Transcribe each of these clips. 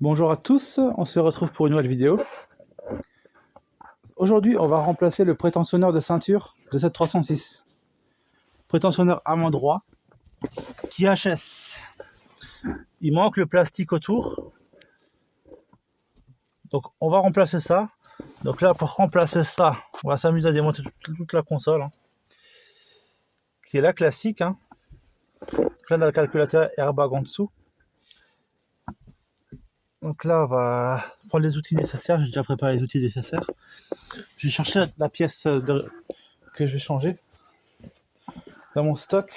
Bonjour à tous, on se retrouve pour une nouvelle vidéo. Aujourd'hui, on va remplacer le prétentionneur de ceinture de cette 306. Prétentionneur à main droit qui HS. Il manque le plastique autour. Donc on va remplacer ça. Donc là, pour remplacer ça, on va s'amuser à démonter toute la console. Qui est la classique. Là, on a le calculateur airbag en dessous. Donc là, on va prendre les outils nécessaires. J'ai déjà préparé les outils nécessaires. J'ai cherché la pièce que je vais changer dans mon stock.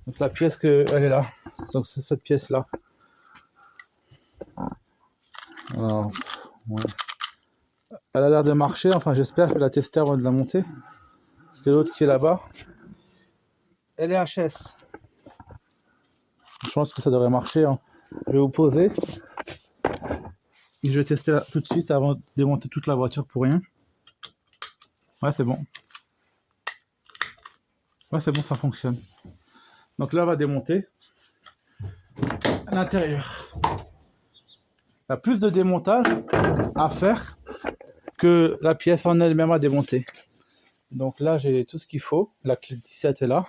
Donc la pièce elle est là. Donc c'est cette pièce là. Alors, ouais. Elle a l'air de marcher. Enfin, j'espère que je vais la tester avant de la monter. Parce que l'autre qui est là-bas, elle est HS. Je pense que ça devrait marcher. Je vais vous poser. Et je vais tester là tout de suite avant de démonter toute la voiture pour rien. Ouais, c'est bon. Ouais, c'est bon, ça fonctionne. Donc là, on va démonter à l'intérieur. Il y a plus de démontage à faire que la pièce en elle-même à démonter. Donc là, j'ai tout ce qu'il faut. La clé de 17 est là.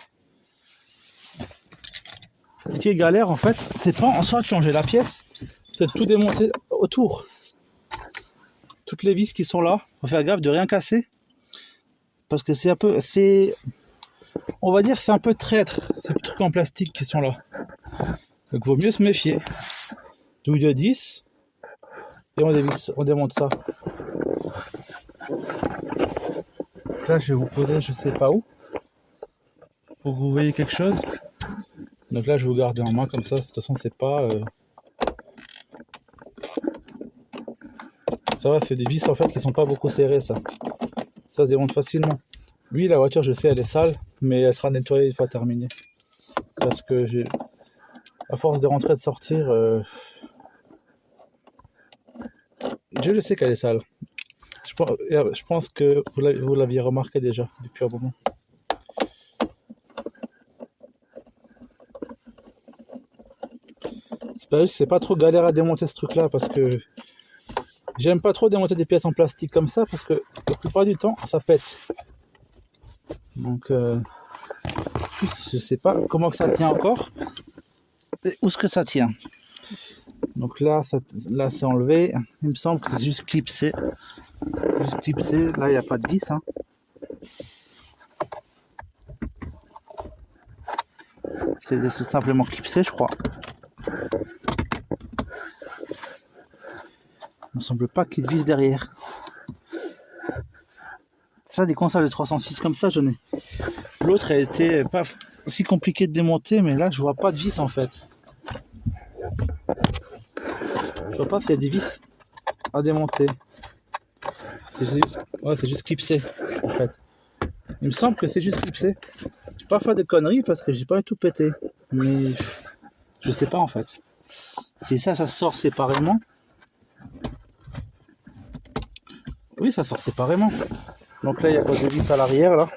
Ce qui est galère, en fait, c'est pas en soi de changer la pièce, c'est de tout démonter autour. Toutes les vis qui sont là, faut faire gaffe de rien casser. Parce que c'est un peu, on va dire, c'est un peu traître, ces trucs en plastique qui sont là. Donc vaut mieux se méfier. Douille de 10, et on démonte ça. Là, je vais vous poser, je sais pas où, pour que vous voyez quelque chose. Donc là, je vais vous garder en main comme ça. De toute façon, c'est pas. Ça va, c'est des vis en fait qui sont pas beaucoup serrées, ça. Ça se démonte facilement. Lui, la voiture, je sais, elle est sale, mais elle sera nettoyée une fois terminée. Parce que à force de rentrer et de sortir, je le sais qu'elle est sale. Je pense que vous l'aviez remarqué déjà depuis un moment. C'est pas trop galère à démonter ce truc là parce que j'aime pas trop démonter des pièces en plastique comme ça parce que la plupart du temps ça pète. Donc je sais pas comment que ça tient encore et où est-ce que ça tient. Donc là c'est enlevé. Il me semble que c'est juste clipsé. Là il n'y a pas de vis. C'est simplement clipsé, je crois. Il me semble pas qu'il y ait de vis derrière. Ça, des consoles de 306 comme ça, j'en ai. L'autre a été pas si compliqué de démonter, mais là je vois pas de vis en fait. Je vois pas s'il y a des vis à démonter. C'est juste clipsé en fait. Il me semble que c'est juste clipsé. Je vais pas faire de conneries parce que j'ai pas tout pété. Mais je sais pas en fait. Si ça sort séparément. Oui, ça sort séparément. Donc là, il y a pas de vis à l'arrière là.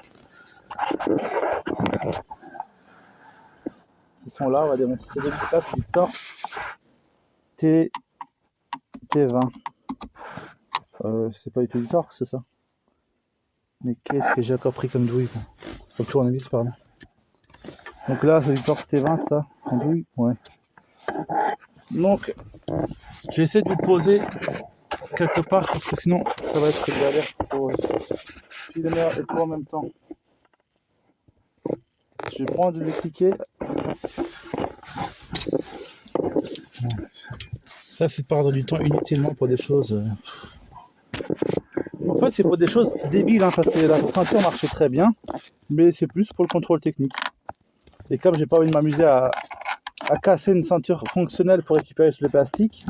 Ils sont là, on va démonter ces deux vis là, c'est du torque T20. C'est pas du tout du torque, c'est ça. Mais qu'est-ce que j'ai encore pris comme douille, comme tournevis, pardon. Donc là, c'est du torque T20, ça, en douille, ouais. Donc, je vais essayer de vous poser quelque part, parce que sinon, ça va être galère pour filmer et tout en même temps. Je vais prendre, je vais cliquer. Ça, c'est perdre du temps inutilement pour des choses. En fait, c'est pour des choses débiles, parce que la ceinture marchait très bien, mais c'est plus pour le contrôle technique. Et comme j'ai pas envie de m'amuser à casser une ceinture fonctionnelle pour récupérer le plastique,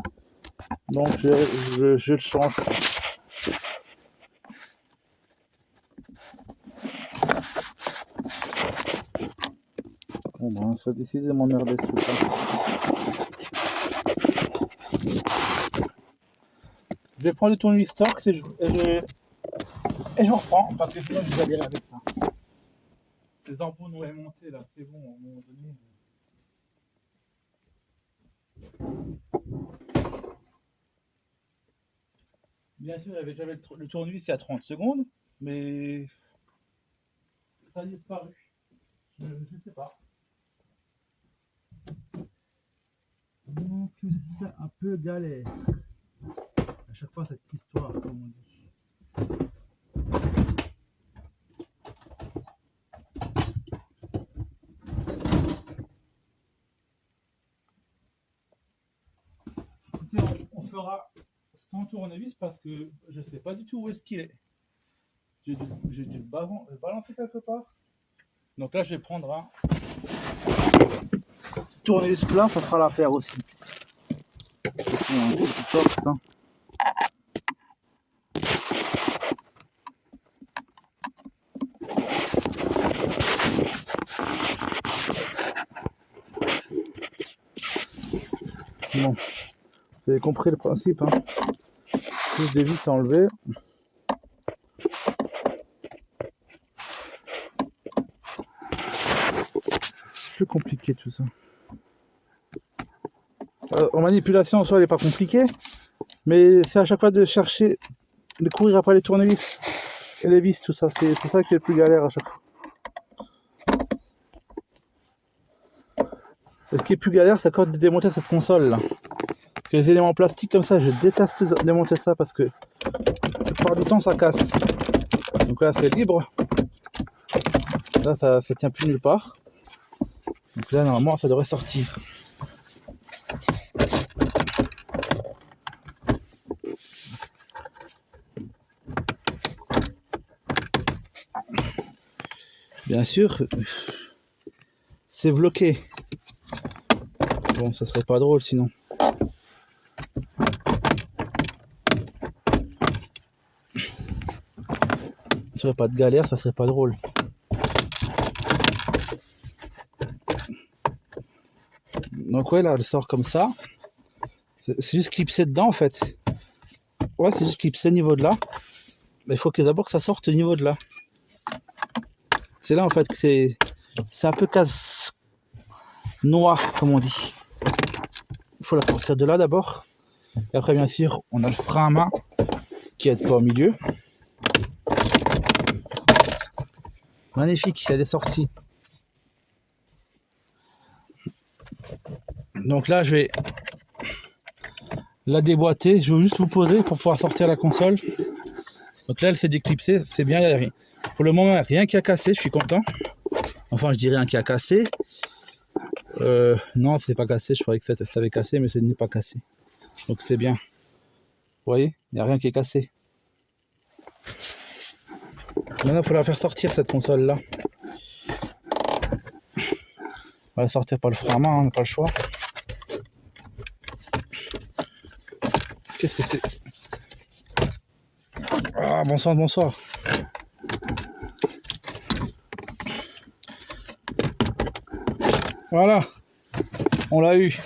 donc je le change. Bon ben, ça a décidé de m'emmerder ce truc là. Je vais prendre le tournevis torque et je reprends parce que sinon je vais galérer avec ça. Ces ampoules ont monté là, c'est bon à un moment donné. bien sûr, j'avais le tournevis il y a 30 secondes, mais ça a disparu. Je ne sais pas. Donc c'est un peu galère. À chaque fois cette histoire, comme on dit. Écoutez, on fera sans tournevis parce que je ne sais pas du tout où est-ce qu'il est. J'ai dû le balancer quelque part. Donc là je vais prendre un tournevis plat, ça fera l'affaire aussi. C'est top ça. Bon, vous avez compris le principe, hein. Plus des vis à enlever. C'est compliqué tout ça. En manipulation en soi elle n'est pas compliquée, mais c'est à chaque fois de chercher, de courir après les tournevis et les vis, tout ça, c'est ça qui est le plus galère à chaque fois. Et ce qui est plus galère, c'est quand de démonter cette console là. Parce que les éléments plastiques comme ça, je déteste démonter ça parce que la plupart du temps ça casse. Donc là c'est libre. Là ça tient plus nulle part. Donc là normalement ça devrait sortir. Bien sûr, c'est bloqué. Bon, ça serait pas drôle sinon. Ça serait pas de galère, ça serait pas drôle. Donc ouais, là, elle sort comme ça. C'est juste clipsé dedans en fait. Ouais, c'est juste clipsé au niveau de là. Mais il faut que d'abord que ça sorte au niveau de là. C'est là en fait que c'est un peu casse noir comme on dit. Il faut la sortir de là d'abord. Et après bien sûr on a le frein à main qui aide pas au milieu. Magnifique, elle est sortie. Donc là je vais la déboîter. Je vais juste vous poser pour pouvoir sortir la console. Donc là elle s'est déclipsée, c'est bien, il n'y a rien. Pour le moment rien qui a cassé, je suis content. Enfin je dis rien qui a cassé. Non c'est pas cassé, je croyais que ça avait cassé mais ce n'est pas cassé. Donc c'est bien. Vous voyez, il n'y a rien qui est cassé. Maintenant il faut la faire sortir cette console là. On va la sortir par le frein à main, on n'a pas le choix. Qu'est-ce que c'est? Ah bonsoir, bonsoir. Voilà, on l'a eu.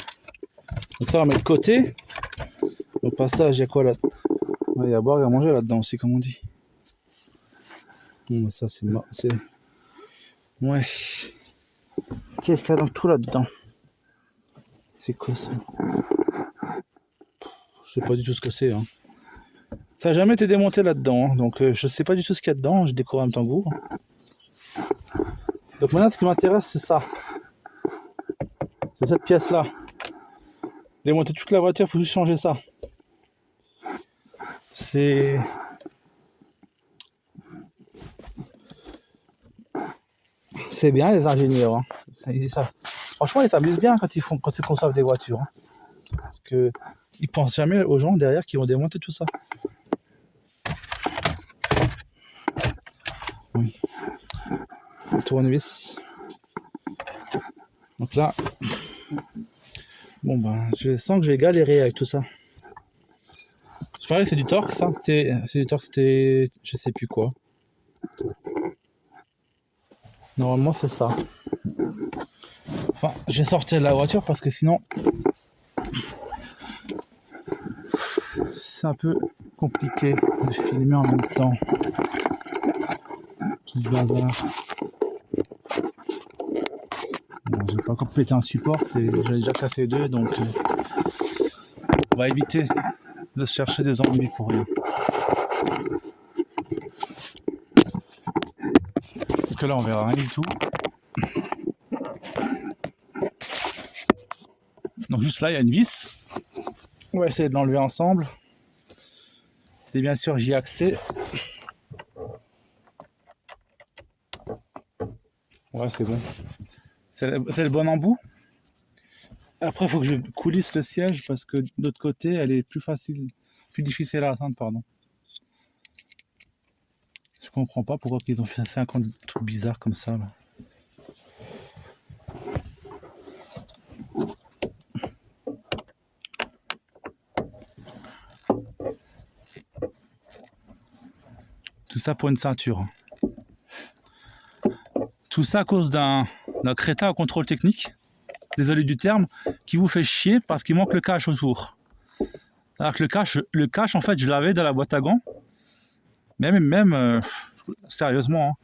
Donc ça on va mettre de côté. Au passage, il y a quoi là? Il y a à boire et à manger là-dedans aussi, comme on dit. Bon, ça c'est... Ouais. Qu'est-ce qu'il y a dans tout là-dedans? C'est quoi ça? Je sais pas du tout ce que c'est. Hein. Ça n'a jamais été démonté là-dedans. Hein. Donc je sais pas du tout ce qu'il y a dedans. Je découvre en même temps que vous. Donc maintenant ce qui m'intéresse c'est ça. C'est cette pièce-là. Démonter toute la voiture pour juste changer ça. C'est bien les ingénieurs. Hein. Ça. Franchement, ils s'amusent bien quand ils conçoivent des voitures. Hein. Parce que ils pensent jamais aux gens derrière qui vont démonter tout ça. Oui. Le tournevis. Donc là, bon ben, je sens que je vais galérer avec tout ça. Je parlais que c'est du torque, ça. C'est du torque, c'était, je sais plus quoi. Normalement, c'est ça. Enfin, je vais sortir de la voiture parce que sinon, c'est un peu compliqué de filmer en même temps. Tout ce bazar. Bon, j'ai pas encore pété un support, j'en ai déjà cassé deux, donc on va éviter de se chercher des ennuis pour rien. Parce que là on verra rien du tout. Donc juste là il y a une vis. On va essayer de l'enlever ensemble. C'est bien sûr j'y ai accès. Ouais c'est bon. C'est le bon embout. Après il faut que je coulisse le siège parce que de l'autre côté elle est plus difficile à atteindre, pardon. Je comprends pas pourquoi ils ont fait 50 trucs bizarres comme ça là. Tout ça pour une ceinture. Tout ça à cause d'un crétin au contrôle technique, désolé du terme, qui vous fait chier parce qu'il manque le cache autour. Alors que le cache en fait je l'avais dans la boîte à gants. Même sérieusement, hein,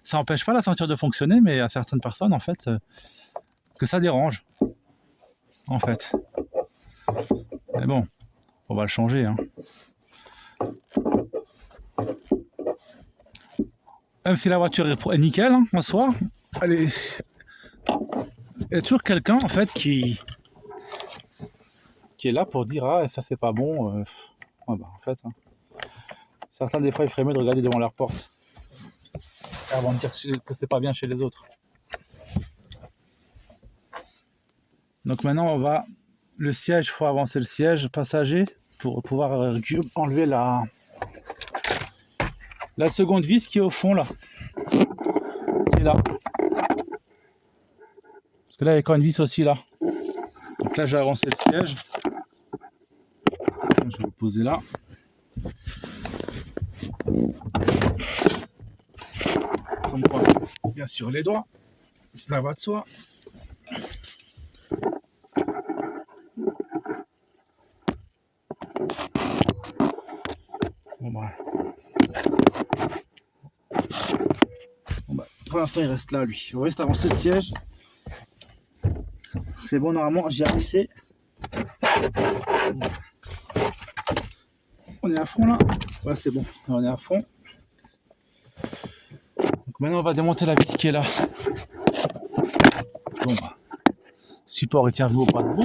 ça n'empêche pas la ceinture de fonctionner, mais à certaines personnes en fait que ça dérange. En fait. Mais bon, on va le changer. Hein. Même si la voiture est nickel, hein, en soi, il y a toujours quelqu'un en fait qui est là pour dire ah ça c'est pas bon. Ouais, bah, en fait, hein. Certains des fois ils feraient mieux de regarder devant leur porte avant de dire que c'est pas bien chez les autres. Donc maintenant on va le siège, il faut avancer le siège passager pour pouvoir enlever la seconde vis qui est au fond là. Qui est là. Parce que là il y a encore une vis aussi là. Donc là j'ai avancé le siège. Je vais le poser là. Ça me prend bien sûr les doigts. Cela va de soi. Bon bah, pour l'instant il reste là lui. On va juste avancer le siège. C'est bon normalement, j'ai accès. On est à fond là. Ouais c'est bon, on est à fond. Donc maintenant on va démonter la vis qui est là. Bon bah, support il tient debout pas debout.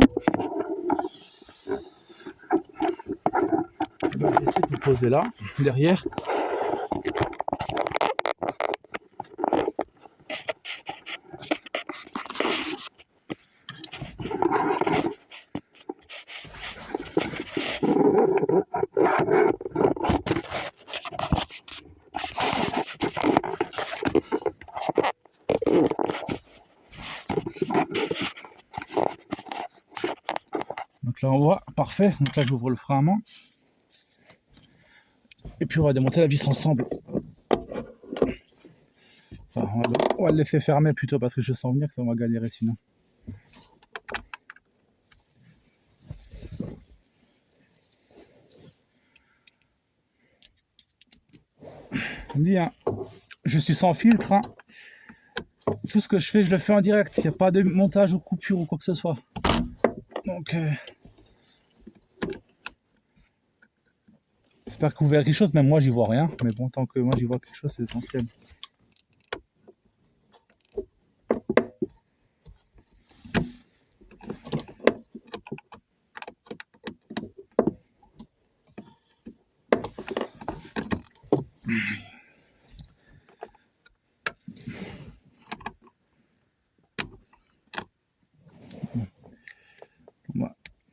On va essayer de le poser là, derrière. Donc là on voit, parfait. Donc là j'ouvre le frein à main. Et puis on va démonter la vis ensemble. Enfin, on va le laisser fermer plutôt parce que je sens venir que ça va galérer sinon. On dit, hein, je suis sans filtre. Hein. Tout ce que je le fais en direct. Il n'y a pas de montage ou coupure ou quoi que ce soit. Donc, j'espère que vous verrez quelque chose. Même moi, j'y vois rien. Mais bon, tant que moi, j'y vois quelque chose, c'est essentiel.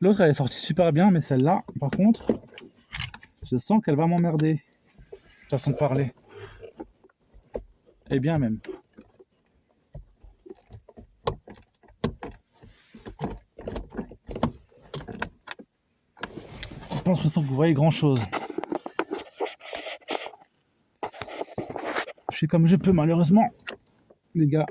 L'autre, elle est sortie super bien, mais celle-là, par contre, je sens qu'elle va m'emmerder. Façon de parler. Et bien même. Je pense que vous voyez grand chose. Je fais comme je peux, malheureusement, les gars.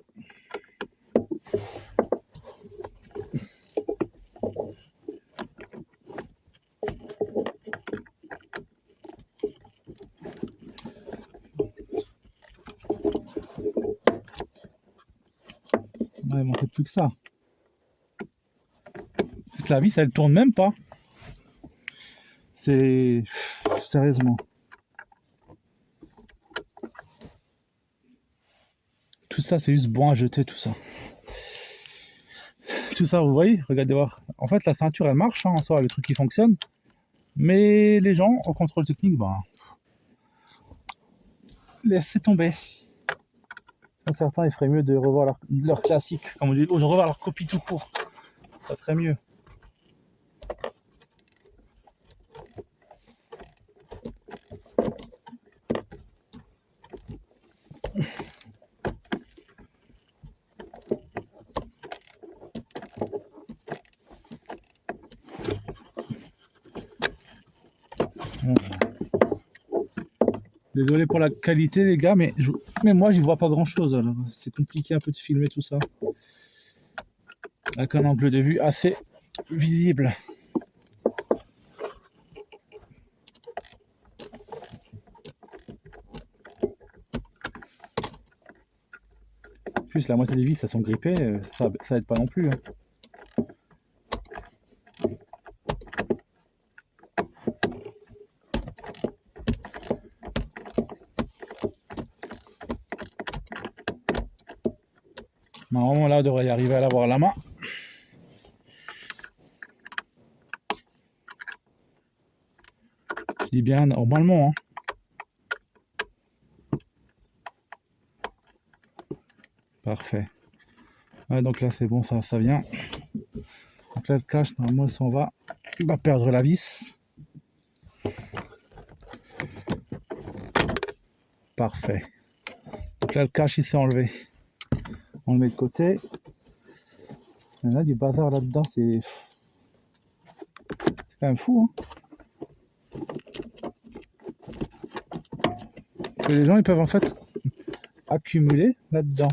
Ouais, il manquait plus que ça. La vis, elle tourne même pas. C'est... Sérieusement. ça, c'est juste bon à jeter, tout ça. Tout ça, vous voyez, regardez voir. En fait, la ceinture, elle marche, hein, en soi, le truc qui fonctionne. Mais les gens, au contrôle technique, ben, laissez tomber. Certains, il ferait mieux de revoir leur classique, comme on dit, ou de revoir leur copie tout court. Ça serait mieux. Désolé pour la qualité les gars, mais moi j'y vois pas grand chose, alors c'est compliqué un peu de filmer tout ça. Avec un angle de vue assez visible. En plus la moitié des vis ça sont grippées, ça aide pas non plus. Hein. Normalement là on devrait y arriver à l'avoir à la main. Je dis bien normalement. Hein. Parfait. Ouais, donc là c'est bon, ça vient. Donc là le cache normalement il s'en va. Il va perdre la vis. Parfait. Donc là le cache il s'est enlevé. On le met de côté. Il y en a du bazar là-dedans, c'est quand même fou. Hein. Que les gens ils peuvent en fait accumuler là-dedans.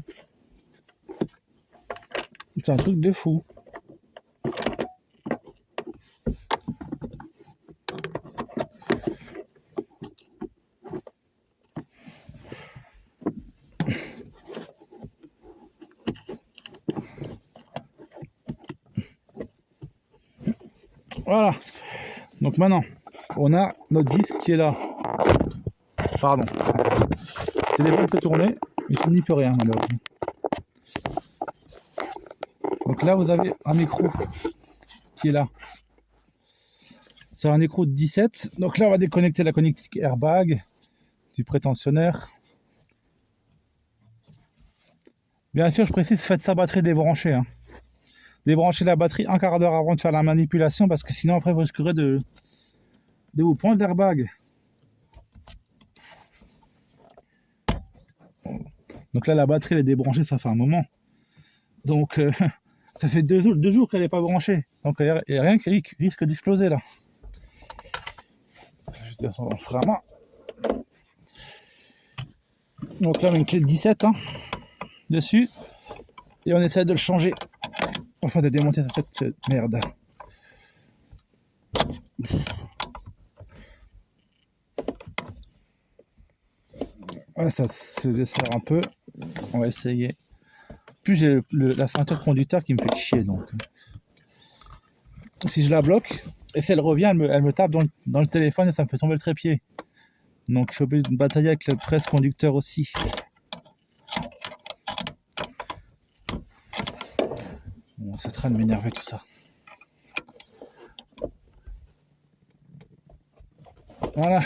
C'est un truc de fou. Voilà. Donc maintenant, on a notre vis qui est là. Pardon. Le téléphone s'est tourné, mais je n'y peux rien malheureusement. Donc là, vous avez un écrou qui est là. C'est un écrou de 17. Donc là, on va déconnecter la connectique airbag du prétentionnaire. Bien sûr, je précise, faites sa batterie débranchée. Hein. Débranchez la batterie un quart d'heure avant de faire la manipulation parce que sinon, après, vous risquerez de vous prendre l'airbag. Donc là, la batterie elle est débranchée, ça fait un moment. Donc, ça fait deux jours qu'elle n'est pas branchée. Donc, il n'y a rien qui risque d'exploser là. Je vais on fera à main. Donc là, on a une clé de 17 hein, dessus. Et on essaie de le changer. Enfin, de démonter cette merde. Ouais, ça se desserre un peu. On va essayer. Puis j'ai la ceinture conducteur qui me fait chier donc. Si je la bloque, et si elle revient, elle me tape dans le téléphone et ça me fait tomber le trépied. Donc je suis obligé de batailler avec le presse conducteur aussi. Bon, c'est en train de m'énerver tout ça. Voilà,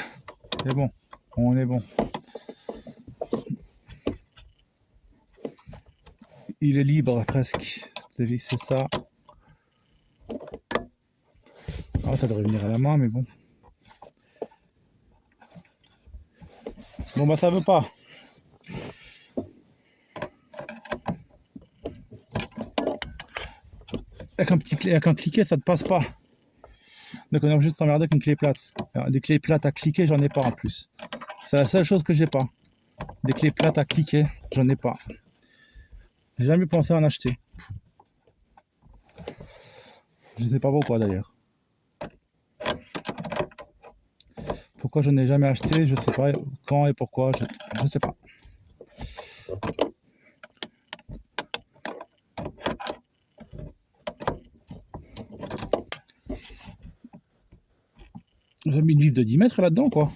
c'est bon, on est bon. Il est libre presque, c'est ça. Ah, ça devrait venir à la main, mais bon. Bon bah ça veut pas. Avec un cliquet, ça ne passe pas. Donc on est obligé de s'emmerder avec une clé plate. Alors, des clés plates à cliquer, j'en ai pas en plus. C'est la seule chose que j'ai pas. Des clés plates à cliquer, j'en ai pas. J'ai jamais pensé à en acheter. Je sais pas pourquoi d'ailleurs. Pourquoi je n'ai jamais acheté, je sais pas quand et pourquoi, je sais pas. Ils ont mis une vis de 10 mètres là-dedans quoi.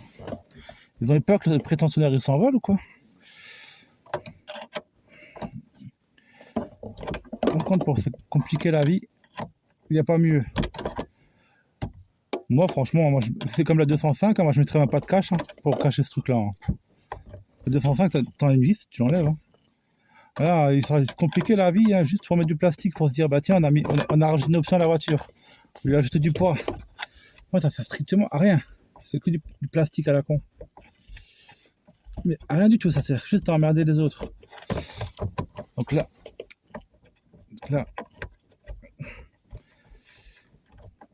Ils ont eu peur que le prétentionnaire il s'envole ou quoi? contre, pour se compliquer la vie, il n'y a pas mieux. Moi, franchement, c'est comme la 205, hein, moi je mettrais même pas de cache hein, pour cacher ce truc-là. Hein. La 205, t'as une vis, tu l'enlèves. Hein. Là, il sera compliqué la vie, hein, juste pour mettre du plastique, pour se dire, bah tiens, on a rajouté une option à la voiture. On lui a ajouté du poids. Moi, ça sert strictement à rien. C'est que du plastique à la con. Mais à rien du tout, ça sert juste à emmerder les autres. Donc là.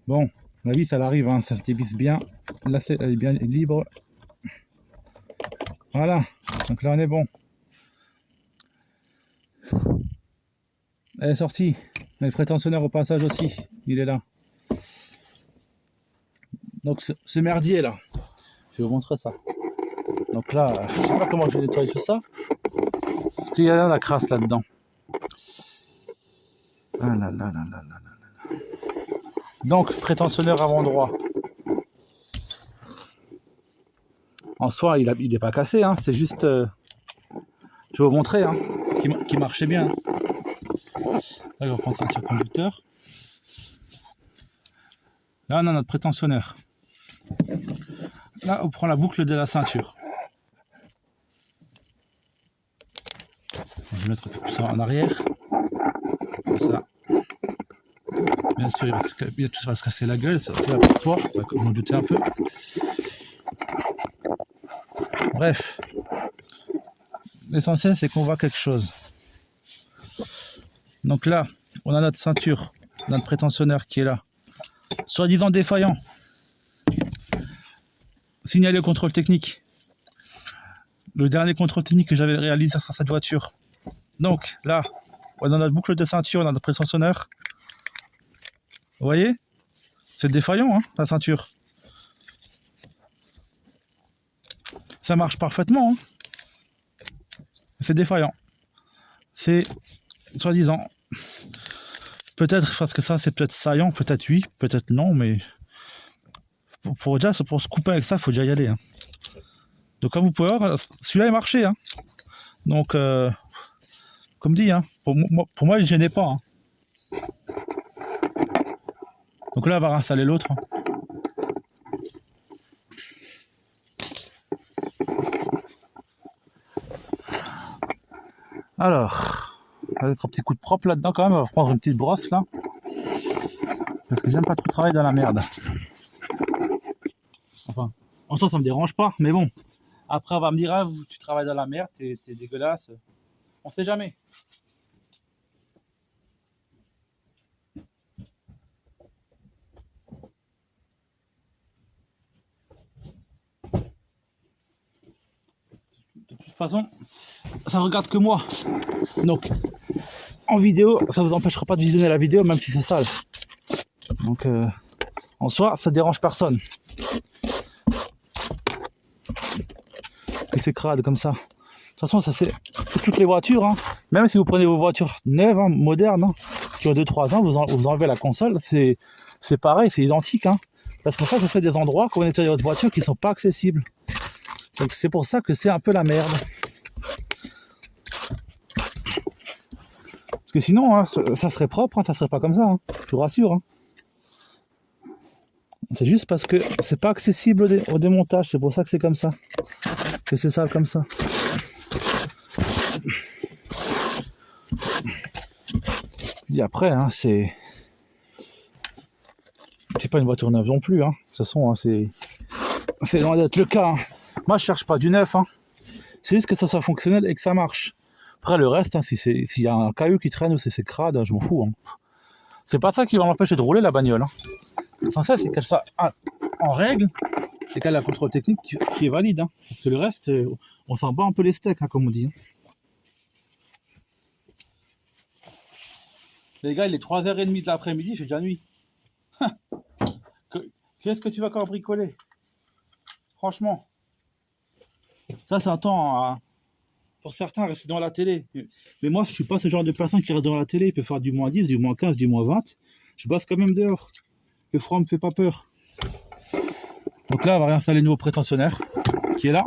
Bon, la vis, elle arrive, hein, ça se dévisse bien. Là, elle est bien libre. Voilà, donc là, on est bon. Elle est sortie. Le prétentionneur au passage aussi, il est là. Donc ce merdier là, je vais vous montrer ça. Donc là, je sais pas comment je vais nettoyer tout ça. Parce qu'il y a la crasse là-dedans. Ah là là là là là là. Donc, prétentionneur avant droit. En soi, il est pas cassé, hein, c'est juste... je vais vous montrer, hein, qui marchait bien. Là, je vais reprendre ceinture conducteur. Là, on a notre prétentionneur. Là, on prend la boucle de la ceinture. Je vais mettre tout ça en arrière. Comme ça. Bien sûr, tout va se casser la gueule. Ça va pour toi. On va m'en douter un peu. Bref. L'essentiel, c'est qu'on voit quelque chose. Donc là, on a notre ceinture, notre prétentionneur qui est là. Soi-disant défaillant. Signalé au contrôle technique. Le dernier contrôle technique que j'avais réalisé sur cette voiture. Donc là, on a notre boucle de ceinture, on a notre prétentionneur. Vous voyez? C'est défaillant, hein, la ceinture. Ça marche parfaitement. Hein. C'est défaillant. C'est soi-disant. Peut-être parce que ça, c'est peut-être saillant, peut-être oui, peut-être non, mais pour se couper avec ça, il faut déjà y aller. Hein. Donc comme vous pouvez voir, celui-là est marché. Hein. Donc, comme dit, hein, pour moi, il ne gênait pas. Hein. Donc là, on va réinstaller l'autre. Hein. Alors, on va mettre un petit coup de propre là-dedans quand même. On va prendre une petite brosse là. Parce que j'aime pas trop travailler dans la merde. Enfin, en soi, ça me dérange pas, mais bon. Après, on va me dire, ah, tu travailles dans la merde, t'es dégueulasse. On sait jamais. De toute façon, ça regarde que moi. Donc, en vidéo, ça vous empêchera pas de visionner la vidéo, même si c'est sale. Donc, en soi, ça dérange personne. Et c'est crade comme ça. De toute façon, ça c'est toutes les voitures. Hein. Même si vous prenez vos voitures neuves, hein, modernes, hein, qui ont 2-3 ans, vous enlevez la console, c'est pareil, c'est identique. Hein. Parce qu'en fait, ça fait des endroits quand vous nettoyez votre voiture qui ne sont pas accessibles. Donc c'est pour ça que c'est un peu la merde. Parce que sinon, hein, ça serait propre, hein, ça serait pas comme ça. Hein, je vous rassure. Hein. C'est juste parce que c'est pas accessible au démontage, c'est pour ça que c'est comme ça. Que c'est sale comme ça. Et après, hein, c'est pas une voiture neuve non plus. Hein. De toute façon, hein, c'est loin d'être le cas. Hein. Moi, je cherche pas du neuf. Hein. C'est juste que ça soit fonctionnel et que ça marche. Après, le reste, hein, s'il y a un caillou qui traîne ou si c'est crade, je m'en fous. Hein. C'est pas ça qui va m'empêcher de rouler la bagnole. Hein. L'essentiel, c'est qu'elle soit en règle et qu'elle a un contrôle technique qui est valide. Hein. Parce que le reste, on s'en bat un peu les steaks, hein, comme on dit. Hein. Les gars, il est 3h30 de l'après-midi, il fait déjà nuit. Qu'est-ce que tu vas encore bricoler? Franchement. Ça, c'est un temps pour certains rester dans la télé. Mais moi, je suis pas ce genre de personne qui reste dans la télé. Il peut faire du moins 10, du moins 15, du moins 20. Je bosse quand même dehors. Le froid me fait pas peur. Donc là, on va réinstaller le nouveau prétentionnaire qui est là.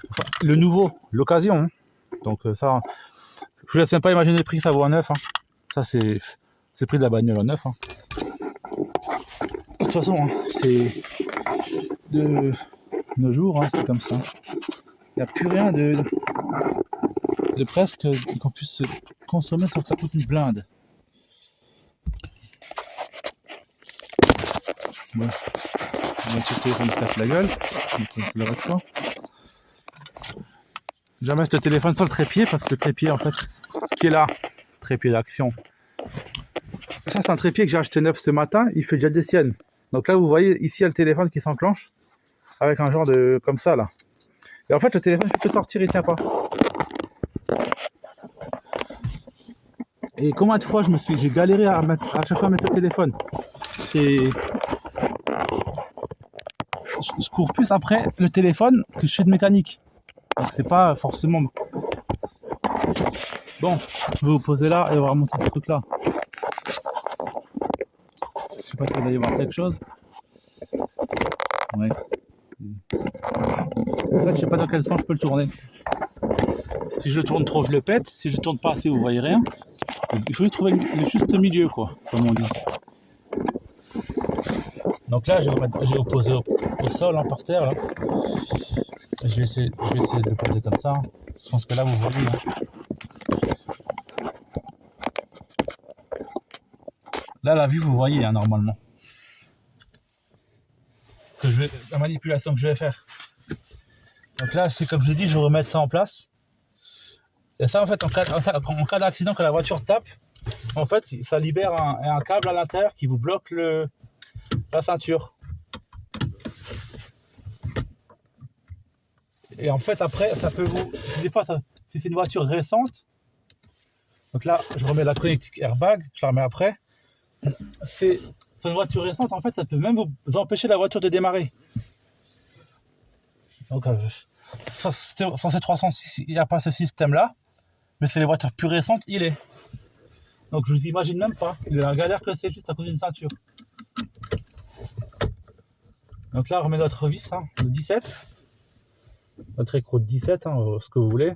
Enfin, le nouveau, l'occasion. Hein. Donc ça, Je vous laisse même pas imaginer le prix que ça vaut à neuf. Hein. Ça, c'est le prix de la bagnole à neuf. Hein. De toute façon, hein, c'est de nos jours, hein, c'est comme ça. Il n'y a plus rien de presque qu'on puisse consommer sans que ça coûte une blinde. Bon, on va sur le téléphone se casse la gueule. Jamais le téléphone sur le trépied parce que le trépied en fait qui est là, trépied d'action. Ça c'est un trépied que j'ai acheté neuf ce matin, il fait déjà des siennes. Donc là vous voyez ici il y a le téléphone qui s'enclenche avec un genre de comme ça là. Et en fait le téléphone fait que sortir, il tient pas. Et combien de fois j'ai galéré à chaque fois à mettre le téléphone. Je cours plus après le téléphone que je fais de mécanique. Donc c'est pas forcément. Bon, je vais vous poser là et on va remonter ce truc là. Je sais pas si vous allez voir quelque chose. Ouais. En fait, je sais pas dans quel sens je peux le tourner. Si je le tourne trop, je le pète. Si je le tourne pas assez, vous voyez rien. Donc, il faut juste trouver le juste milieu, quoi, comme on dit. Donc là, je vais opposer au sol, hein, par terre. Là. Je vais essayer de le poser comme ça. Je pense que là, vous voyez. Hein. Là, la vue, vous voyez, hein, normalement. La manipulation que je vais faire. Donc là, c'est comme je dis, je vais remettre ça en place. Et ça, en fait, en cas d'accident, quand la voiture tape, en fait, ça libère un câble à l'intérieur qui vous bloque la ceinture. Et en fait, après, ça peut vous... Des fois, si c'est une voiture récente, donc là, je remets la connectique airbag, je la remets après. C'est une voiture récente, en fait, ça peut même vous empêcher la voiture de démarrer. Donc, sans ces 306, il n'y a pas ce système-là. Mais c'est les voitures plus récentes, il est. Donc je vous imagine même pas la galère que c'est juste à cause d'une ceinture. Donc là on remet notre vis, hein, le 17. Notre écrou de 17, hein, ce que vous voulez.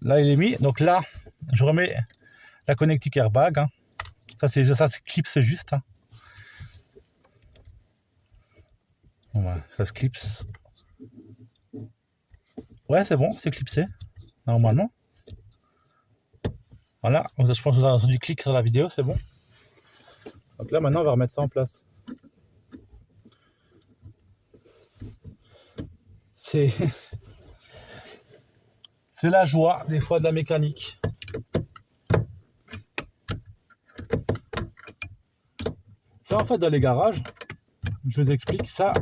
Là il est mis, donc là je remets la connectique airbag. Hein. Ça se clipse juste. Hein. Voilà, ça se clipse. Ouais, c'est bon, c'est clipsé, normalement. Voilà, je pense que vous avez entendu clic sur la vidéo, c'est bon. Donc là, maintenant, on va remettre ça en place. C'est la joie, des fois, de la mécanique. Ça, en fait, dans les garages, je vous explique, ça,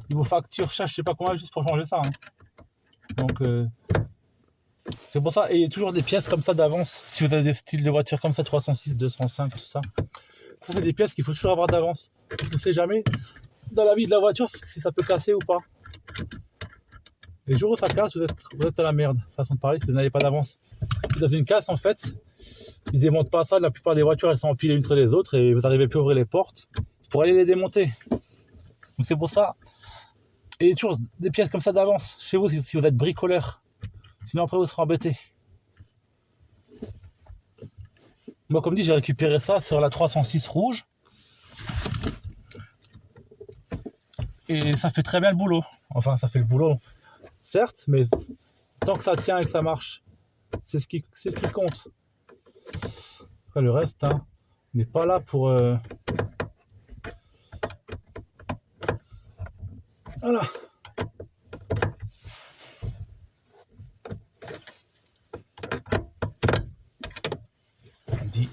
ils vous facturent, je sais pas combien juste pour changer ça. Hein. Donc, c'est pour ça, et il y a toujours des pièces comme ça d'avance. Si vous avez des styles de voitures comme ça, 306, 205, tout ça. Ça, c'est des pièces qu'il faut toujours avoir d'avance. Parce qu'on ne sait jamais, dans la vie de la voiture, si ça peut casser ou pas. Les jours où ça casse, vous êtes à la merde. Façon de parler, si vous n'avez pas d'avance. Dans une casse, en fait, ils démontent pas ça. La plupart des voitures, elles sont empilées l'une sur les autres et vous n'arrivez plus à ouvrir les portes pour aller les démonter. Donc c'est pour ça. Et il y a toujours des pièces comme ça d'avance chez vous si vous êtes bricoleur. Sinon après vous serez embêté. Moi comme dit j'ai récupéré ça sur la 306 rouge. Et ça fait très bien le boulot. Enfin ça fait le boulot certes, mais tant que ça tient et que ça marche, c'est ce qui compte. Après le reste, hein, on n'est pas là pour... Voilà. Dit.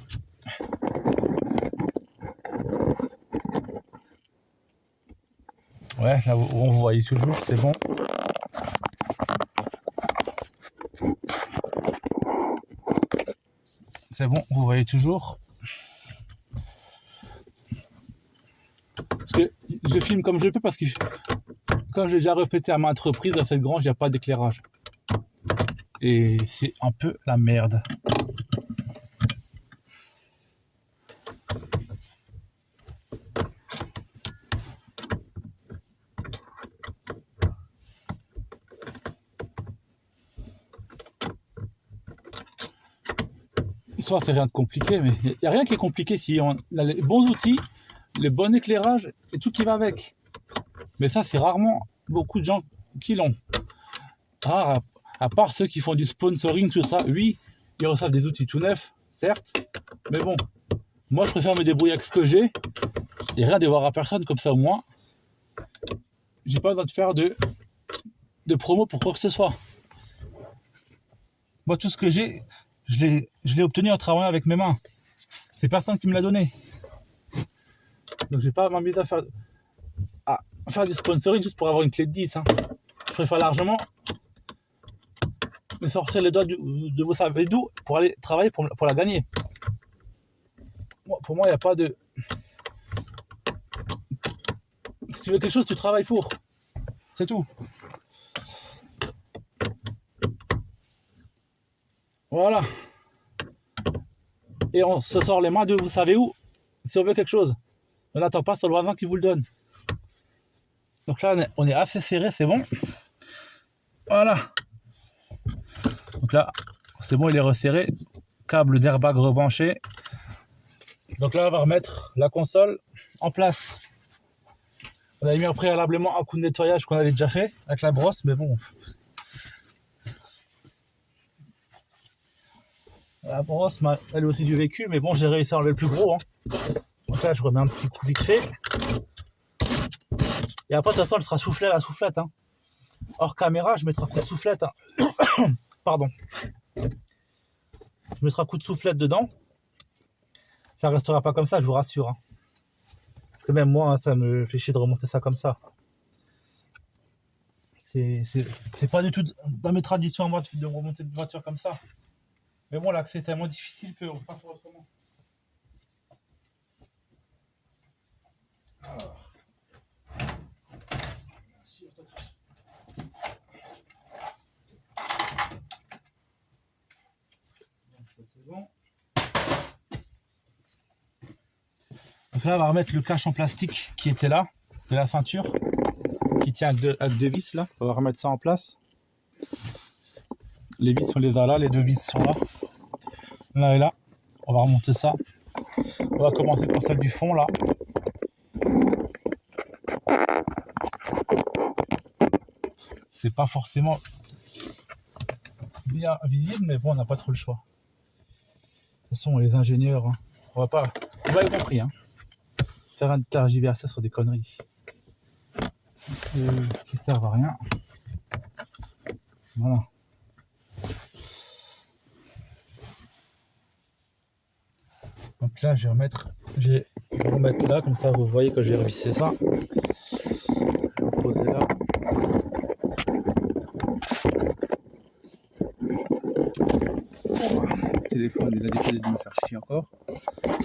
Ouais, là où on vous voyez toujours, c'est bon. C'est bon, vous voyez toujours. Parce que je filme comme je peux parce que comme j'ai déjà répété à maintes reprises, dans cette grange, il n'y a pas d'éclairage. Et c'est un peu la merde. soi, c'est rien de compliqué, mais il n'y a rien qui est compliqué si on a les bons outils, le bon éclairage et tout qui va avec. Mais ça, c'est rarement beaucoup de gens qui l'ont. Rare, à part ceux qui font du sponsoring, tout ça. Oui, ils reçoivent des outils tout neufs, certes, mais bon, moi je préfère me débrouiller avec ce que j'ai et rien devoir à personne, comme ça au moins j'ai pas besoin de faire de promo pour quoi que ce soit. Moi tout ce que j'ai, je l'ai obtenu en travaillant avec mes mains. C'est personne qui me l'a donné. Donc j'ai pas m'amuser à faire du sponsoring juste pour avoir une clé de 10. Hein. Je préfère largement me sortir les doigts de vous savez d'où pour aller travailler pour la gagner. Pour moi, il n'y a pas de... Si tu veux quelque chose, tu travailles pour. C'est tout. Voilà. Et on se sort les mains de vous savez où si on veut quelque chose. On n'attend pas sur le voisin qui vous le donne. Donc là, on est assez serré, c'est bon. Voilà. Donc là, c'est bon, il est resserré. Câble d'airbag rebranché. Donc là, on va remettre la console en place. On avait mis préalablement un coup de nettoyage qu'on avait déjà fait avec la brosse, mais bon. La brosse, elle a aussi du vécu, mais bon, j'ai réussi à enlever le plus gros. Hein. Donc là, je remets un petit coup vite fait. Et après, de toute façon, elle sera soufflée à la soufflette. Hein. Hors caméra, je mettrai un coup de soufflette. Hein. Pardon. Je mettrai un coup de soufflette dedans. Ça restera pas comme ça, je vous rassure. Hein. Parce que même moi, ça me fait chier de remonter ça comme ça. C'est pas du tout dans mes traditions à moi de remonter une voiture comme ça. Mais bon, l'accès est tellement difficile qu'on ne peut pas faire autrement. Alors. C'est bon. Donc là, on va remettre le cache en plastique qui était là, de la ceinture, qui tient avec deux vis là. On va remettre ça en place. Les vis, on les a là, les deux vis sont là. Là et là. On va remonter ça. On va commencer par celle du fond là. C'est pas forcément bien visible, mais bon, on n'a pas trop le choix. De toute façon, les ingénieurs, hein, on va pas. Vous m'avez compris, hein. Ça va de tergiverser sur des conneries qui servent à rien. Voilà. Donc là, je vais remettre là, comme ça vous voyez que j'ai revissé ça. Je vais le poser là. Le téléphone, il a décidé de me faire chier encore.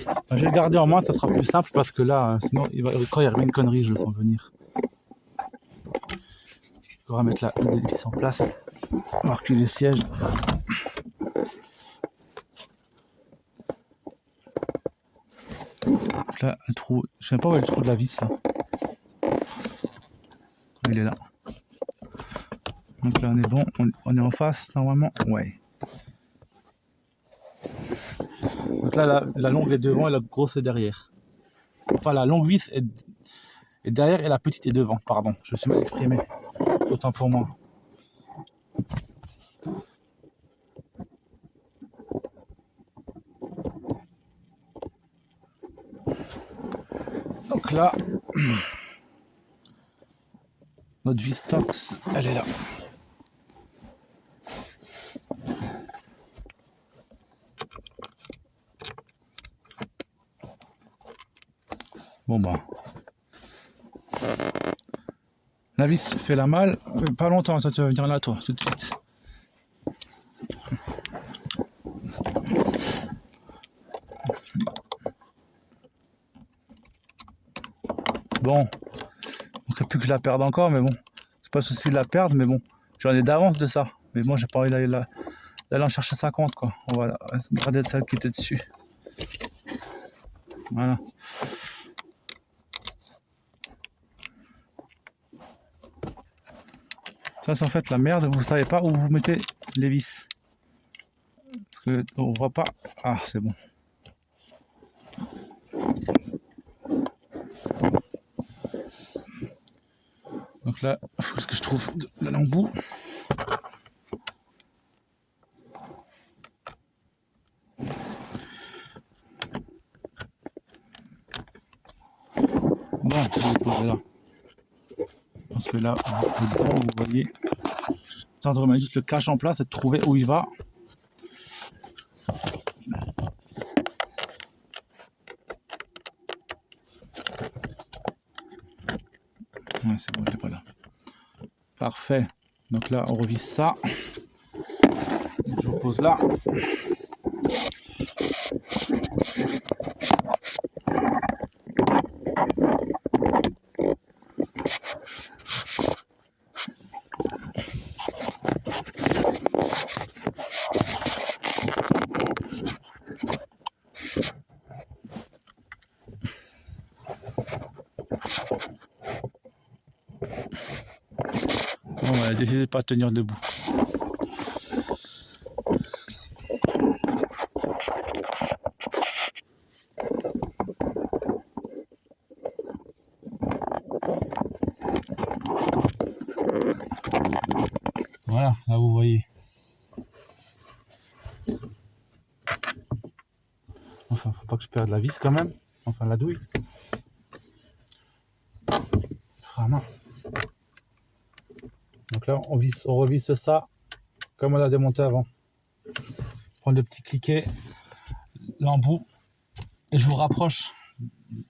Enfin, je vais le garder en main, ça sera plus simple parce que là, sinon, quand il y a une connerie, je le sens venir. On va mettre les vis en place. On va reculer le siège. Donc là, le trou, je sais pas où est le trou de la vis là. Il est là. Donc là, on est bon, on est en face normalement. Ouais. Donc là, la longue est devant et la grosse est derrière. Enfin, la longue vis est derrière et la petite est devant. Pardon, je me suis mal exprimé. Autant pour moi. Donc là, notre vis Torx, elle est là. Bon bah. La vis fait la malle. Pas longtemps, toi tu vas venir là toi, tout de suite. Bon. Il ne plus que je la perde encore, mais bon. C'est pas le souci de la perdre, mais bon. J'en ai d'avance de ça. Mais moi j'ai pas envie d'aller en chercher 50 quoi. On va garder celle qui était dessus. Voilà. Ça c'est en fait la merde, vous savez pas où vous mettez les vis. Parce que on voit pas. Ah, c'est bon. Donc là, il faut que je trouve de l'embout. Bon, je vais le poser là. Parce que là, dedans, vous voyez, ça remet juste le cache en place et de trouver où il va. Ouais, c'est bon, il est pas là. Parfait. Donc là, on revise ça. Je vous pose là. Bon, on va décider de pas tenir debout. Voilà, là vous voyez. Enfin, faut pas que je perde la vis quand même. Enfin, la douille. Vraiment. Donc là, on revisse ça comme on l'a démonté avant. Prendre le petit cliquet, l'embout, et je vous rapproche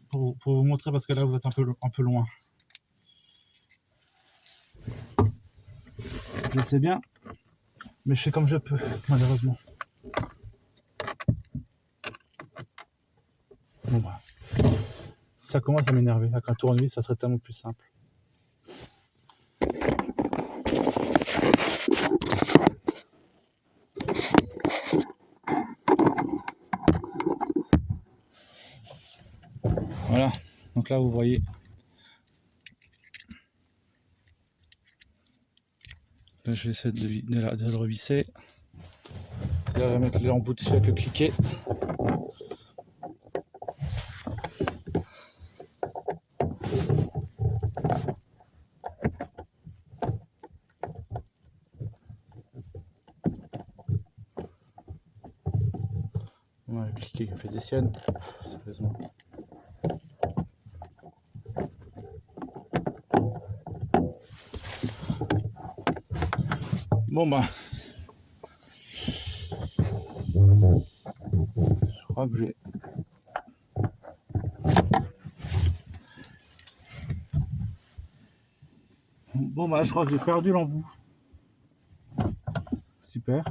pour vous montrer parce que là vous êtes un peu loin. Je sais bien, mais je fais comme je peux, malheureusement. Bon bah, ça commence à m'énerver. Avec un tournevis, ça serait tellement plus simple. Voilà, donc là vous voyez. Là je vais essayer de le revisser. C'est là, je vais mettre l'embout dessus avec le cliquet. Ouais, le cliquet qui me fait des siennes. Sérieusement. Bon bah, je crois que j'ai. Bon bah, je crois que j'ai perdu l'embout. Super.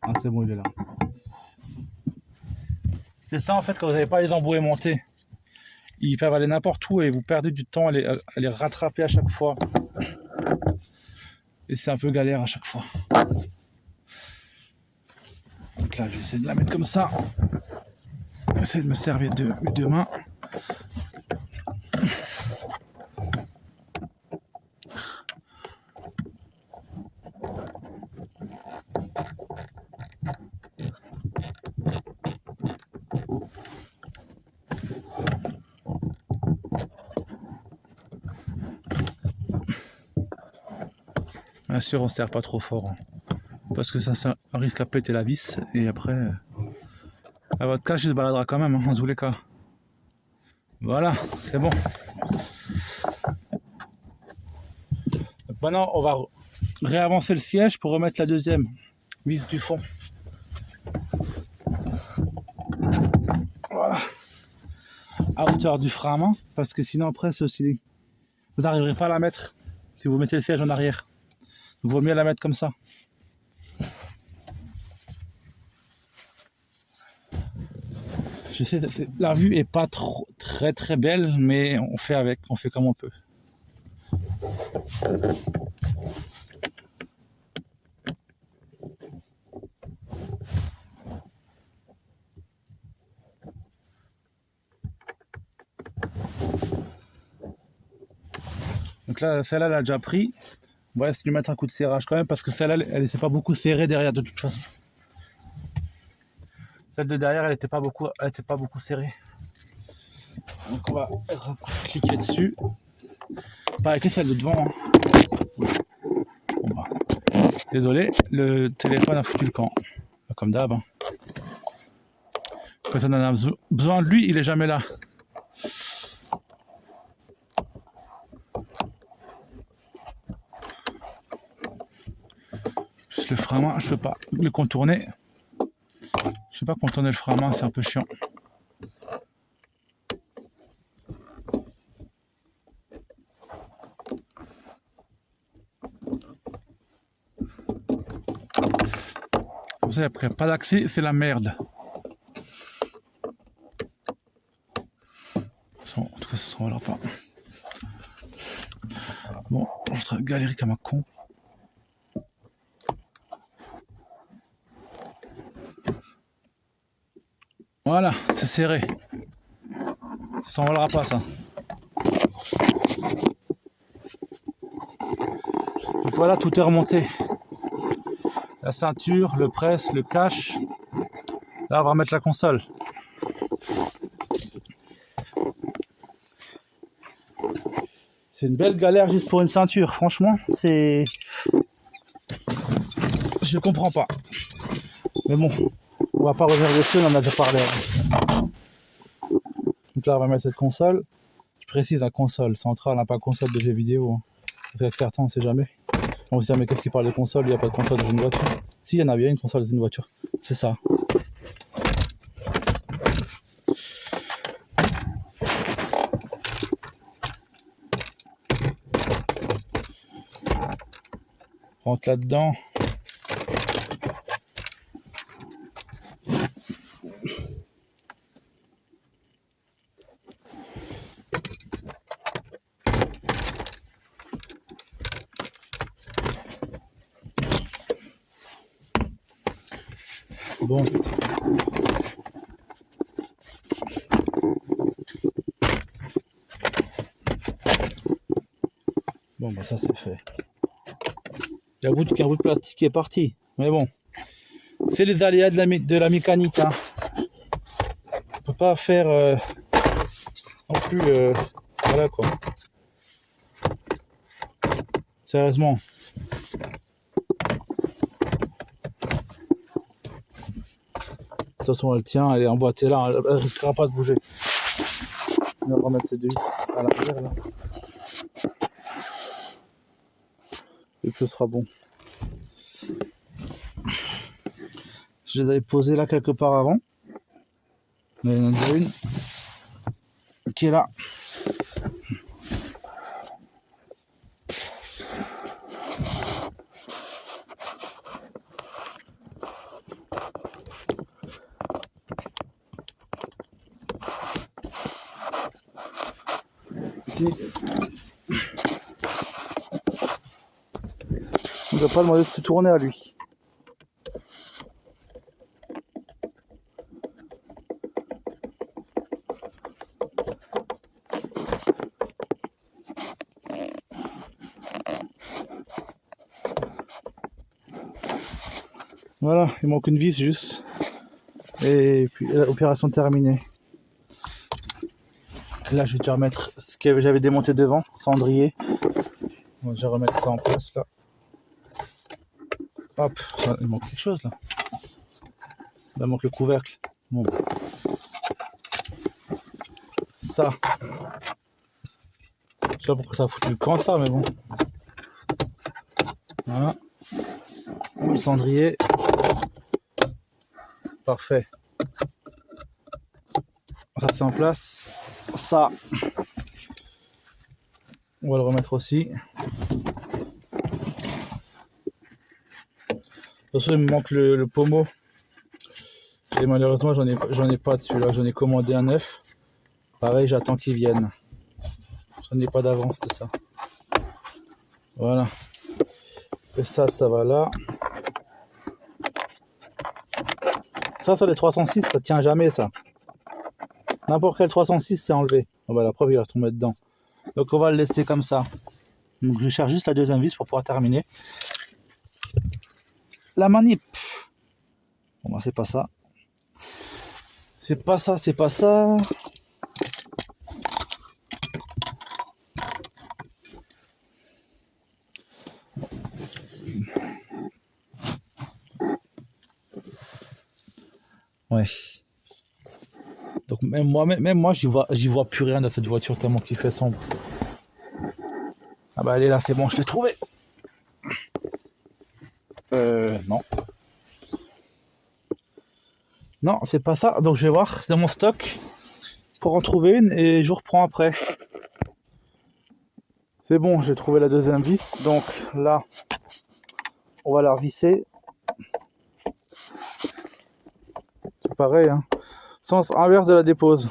Ah, c'est bon, il est là. C'est ça en fait quand vous n'avez pas les embouts aimantés. Ils peuvent aller n'importe où et vous perdez du temps à les rattraper à chaque fois. Et c'est un peu galère à chaque fois. Donc là, je vais essayer de la mettre comme ça. Essayer de me servir de mes deux mains. Bien sûr, on ne serre pas trop fort. Hein, parce que ça risque à péter la vis. Et après, à votre cache, il se baladera quand même, hein, en tous les cas. Voilà, c'est bon. Donc maintenant, on va réavancer le siège pour remettre la deuxième vis du fond. Voilà. À hauteur du frein à main, parce que sinon après, c'est aussi... vous n'arriverez pas à la mettre si vous mettez le siège en arrière. Il vaut mieux la mettre comme ça. Je sais, la vue est pas trop, très belle, mais on fait avec, on fait comme on peut. Donc là, celle-là, elle a déjà pris. On va essayer de lui mettre un coup de serrage quand même, parce que celle-là, elle ne s'est pas beaucoup serrée derrière de toute façon. Celle de derrière, elle était pas beaucoup serrée. Donc on va cliquer dessus. Pas avec celle de devant. Hein. Bon bah. Désolé, le téléphone a foutu le camp. Comme d'hab. Hein. Quand on en a besoin de lui, il est jamais là. Juste le frein à main, je peux pas le contourner. Je sais pas contourner le frein à main, c'est un peu chiant. Comme ça, après pas d'accès, c'est la merde. En tout cas, ça s'envolera pas. Bon, je vais galérer comme un con. Voilà, c'est serré. Ça s'envolera pas, ça. Donc voilà, tout est remonté. La ceinture, le presse, le cache. Là, on va remettre la console. C'est une belle galère juste pour une ceinture. Franchement, c'est... Je comprends pas. Mais bon, on va pas revenir dessus, on en a déjà parlé. Donc là, on va mettre cette console. Je précise, la console centrale, hein, pas console de jeux vidéo. Hein. Parce qu'avec certains, on sait jamais. On se dit, mais qu'est-ce qui parle de console? Il n'y a pas de console dans une voiture. Si, il y en a bien une console dans une voiture. C'est ça. Rentre là-dedans. Bon. Bon, bah ça c'est fait. Il y a un bout de plastique qui est parti. Mais bon, c'est les aléas de la mécanique. Hein. On peut pas faire non plus... voilà quoi. Sérieusement. De toute façon, elle tient, elle est emboîtée là, elle risquera pas de bouger. On va remettre ces deux vis à l'arrière là. Et puis ce sera bon. Je les avais posées là quelque part avant. Mais il y en a déjà une qui est là. On ne va pas demander de se tourner à lui. Voilà, il manque une vis juste. Et puis l'opération terminée. Là, je vais déjà remettre ce que j'avais démonté devant, cendrier. Bon, je vais remettre ça en place là. Hop, il manque quelque chose là. Il manque le couvercle. Bon. Ça. Je sais pas pourquoi ça a foutu le camp ça, mais bon. Voilà. Le cendrier. Parfait. Ça c'est en place. Ça. On va le remettre aussi. De toute façon, il me manque le pommeau. Et malheureusement, j'en ai pas dessus là. J'en ai commandé un neuf. Pareil, j'attends qu'ils viennent. J'en ai pas d'avance de ça. Voilà. Et ça va là. Ça les 306, ça tient jamais ça. N'importe quel 306, c'est enlevé. Oh bah, la preuve, il va retomber dedans. Donc on va le laisser comme ça. Donc je cherche juste la deuxième vis pour pouvoir terminer la manip. Bon bah c'est pas ça. C'est pas ça, c'est pas ça. Ouais. Donc même moi, j'y vois plus rien dans cette voiture tellement qu'il fait sombre. Ah bah elle est là, c'est bon, je l'ai trouvé. Non. Non, c'est pas ça. Donc je vais voir dans mon stock pour en trouver une et je vous reprends après. C'est bon, j'ai trouvé la deuxième vis. Donc là, on va la revisser. C'est pareil, hein. Sens inverse de la dépose.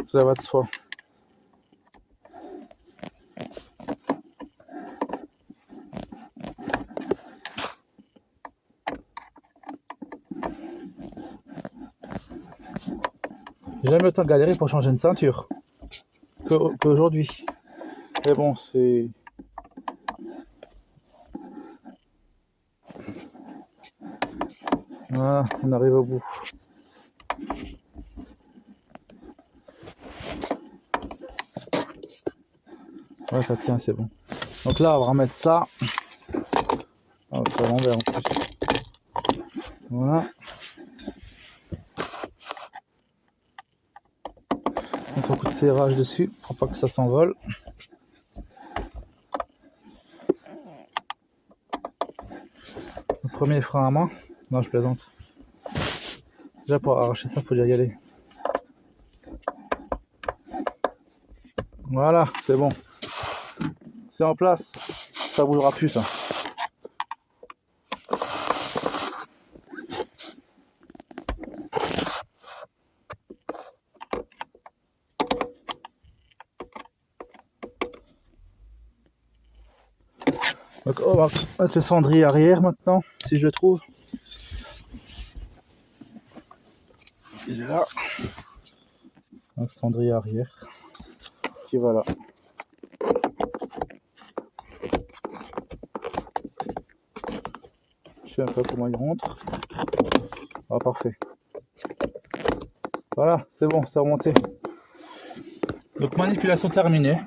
Cela va de soi. J'ai jamais autant galéré pour changer une ceinture qu'aujourd'hui. Mais bon, c'est... Voilà, on arrive au bout. Ouais, ça tient, c'est bon. Donc là, on va remettre ça. Oh, c'est à l'envers en plus. Voilà. Mettre un coup de serrage dessus pour pas que ça s'envole. Le premier frein à main. Non, je plaisante. Déjà pour arracher ça, faut déjà y aller. Voilà, c'est bon. C'est en place. Ça bougera plus, ça. Donc on va mettre le cendrier arrière maintenant, si je le trouve. Il est là. Donc cendrier arrière. Qui voilà. Je sais un peu comment il rentre. Ah parfait. Voilà, c'est bon, c'est remonté. Donc manipulation terminée.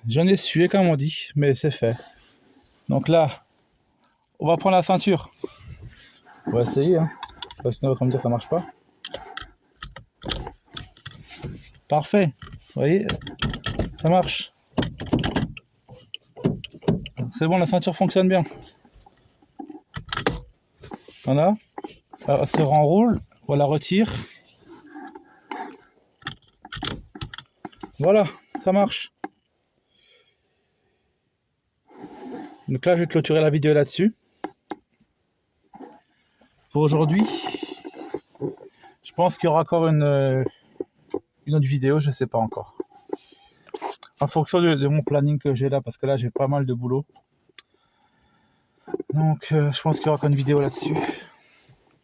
J'en ai sué comme on dit, mais c'est fait. Donc là, on va prendre la ceinture. On va essayer, hein. Parce que sinon, comme dire, ça marche pas. Parfait. Vous voyez, ça marche. C'est bon, la ceinture fonctionne bien. Voilà. Elle se renroule. On la retire. Voilà, ça marche. Donc là, je vais clôturer la vidéo là-dessus. Pour aujourd'hui, je pense qu'il y aura encore une autre vidéo, je sais pas encore. En fonction de mon planning que j'ai là, parce que là, j'ai pas mal de boulot. Donc, je pense qu'il y aura encore une vidéo là-dessus.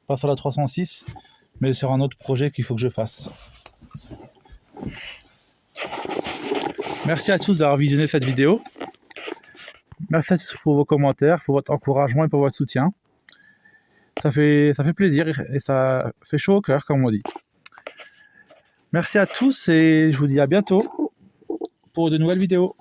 Pas sur la 306, mais sur un autre projet qu'il faut que je fasse. Merci à tous d'avoir visionné cette vidéo. Merci à tous pour vos commentaires, pour votre encouragement et pour votre soutien. Ça fait plaisir et ça fait chaud au cœur, comme on dit. Merci à tous et je vous dis à bientôt pour de nouvelles vidéos.